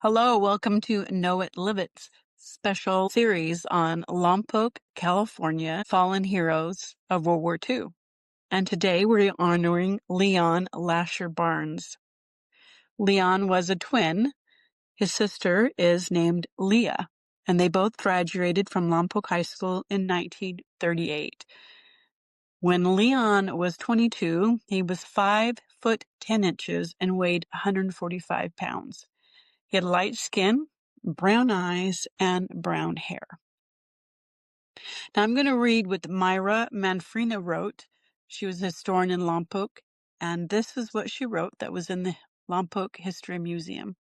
Hello, welcome to Know It, Live It's special series on Lompoc, California, fallen heroes of World War II. And today we're honoring Leon Lasher Barnes. Leon was a twin. His sister is named Leah, and they both graduated from Lompoc High School in 1938. When Leon was 22, he was 5 foot 10 inches and weighed 145 pounds. He had light skin, brown eyes, and brown hair. Now I'm going to read what Myra Manfrina wrote. She was a historian in Lompoc, and this is what she wrote that was in the Lompoc History Museum.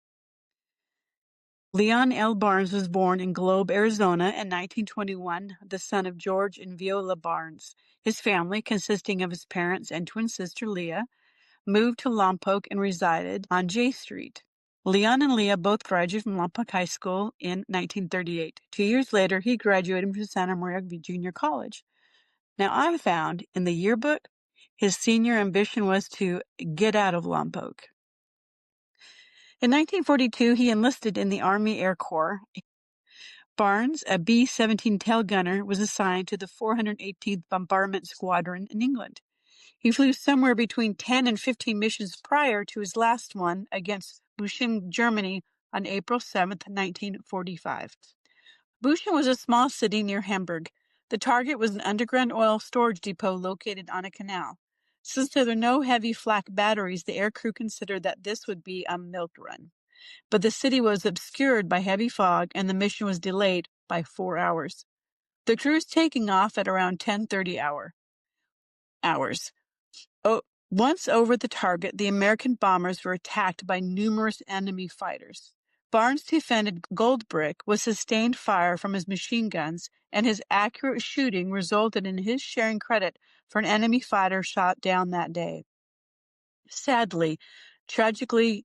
Leon L. Barnes was born in Globe, Arizona in 1921, the son of George and Viola Barnes. His family, consisting of his parents and twin sister Leah, moved to Lompoc and resided on J Street. Leon and Leah both graduated from Lompoc High School in 1938. 2 years later, he graduated from Santa Maria Junior College. Now, I found in the yearbook, his senior ambition was to get out of Lompoc. In 1942, he enlisted in the Army Air Corps. Barnes, a B-17 tail gunner, was assigned to the 418th Bombardment Squadron in England. He flew somewhere between 10 and 15 missions prior to his last one against Büchen, Germany on April 7, 1945. Büchen was a small city near Hamburg. The target was an underground oil storage depot located on a canal. Since there were no heavy flak batteries, the aircrew considered that this would be a milk run. But the city was obscured by heavy fog, and the mission was delayed by 4 hours. The crew was taking off at around 10:30 hours. Once over the target, the American bombers were attacked by numerous enemy fighters. Barnes defended Goldbrick with sustained fire from his machine guns, and his accurate shooting resulted in his sharing credit for an enemy fighter shot down that day. Sadly, tragedy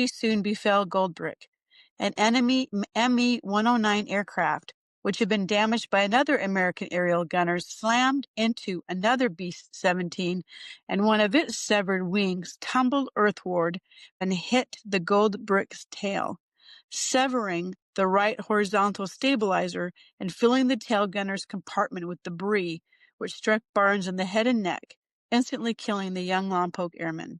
soon befell Goldbrick. An enemy Me-109 aircraft, which had been damaged by another American aerial gunner, slammed into another B-17, and one of its severed wings tumbled earthward and hit the Goldbrick's tail, severing the right horizontal stabilizer and filling the tail gunner's compartment with debris, which struck Barnes in the head and neck, instantly killing the young Lompoc airman.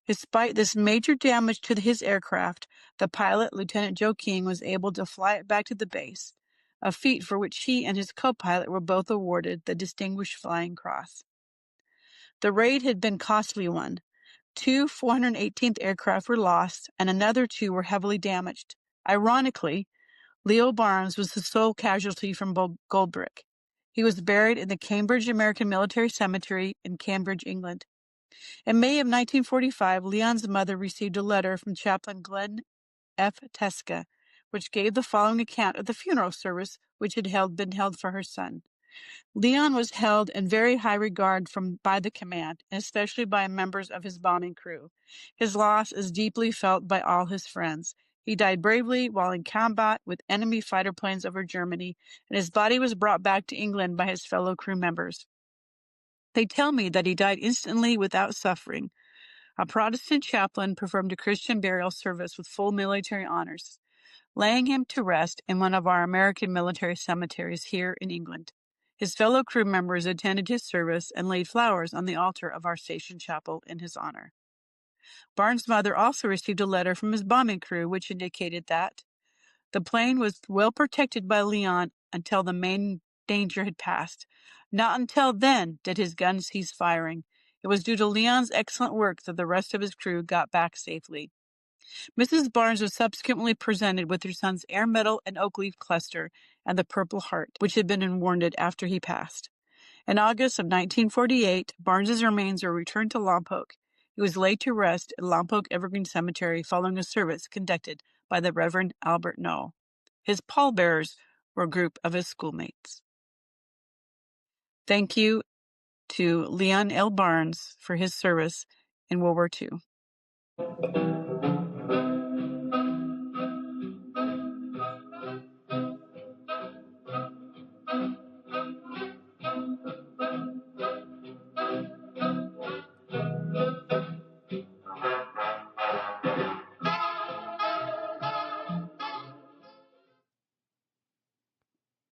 Despite this major damage to his aircraft, the pilot, Lieutenant Joe King, was able to fly it back to the base, a feat for which he and his co-pilot were both awarded the Distinguished Flying Cross. The raid had been a costly one. 2 418th aircraft were lost, and another 2 were heavily damaged. Ironically, Leo Barnes was the sole casualty from Goldbrick. He was buried in the Cambridge American Military Cemetery in Cambridge, England. In May of 1945, Leon's mother received a letter from Chaplain Glenn F. Teska, which gave the following account of the funeral service which had been held for her son. Leon was held in very high regard by the command, and especially by members of his bombing crew. His loss is deeply felt by all his friends. He died bravely while in combat with enemy fighter planes over Germany, and his body was brought back to England by his fellow crew members. They tell me that he died instantly without suffering. A Protestant chaplain performed a Christian burial service with full military honors, laying him to rest in one of our American military cemeteries here in England. His fellow crew members attended his service and laid flowers on the altar of our station chapel in his honor. Barnes' mother also received a letter from his bombing crew which indicated that the plane was well protected by Leon until the main danger had passed. Not until then did his gun cease firing. It was due to Leon's excellent work that the rest of his crew got back safely. Mrs. Barnes was subsequently presented with her son's Air Medal and Oak Leaf Cluster and the Purple Heart, which had been awarded after he passed. In August of 1948, Barnes's remains were returned to Lompoc. He was laid to rest at Lompoc Evergreen Cemetery following a service conducted by the Reverend Albert Knoll. His pallbearers were a group of his schoolmates. Thank you to Leon L. Barnes for his service in World War II.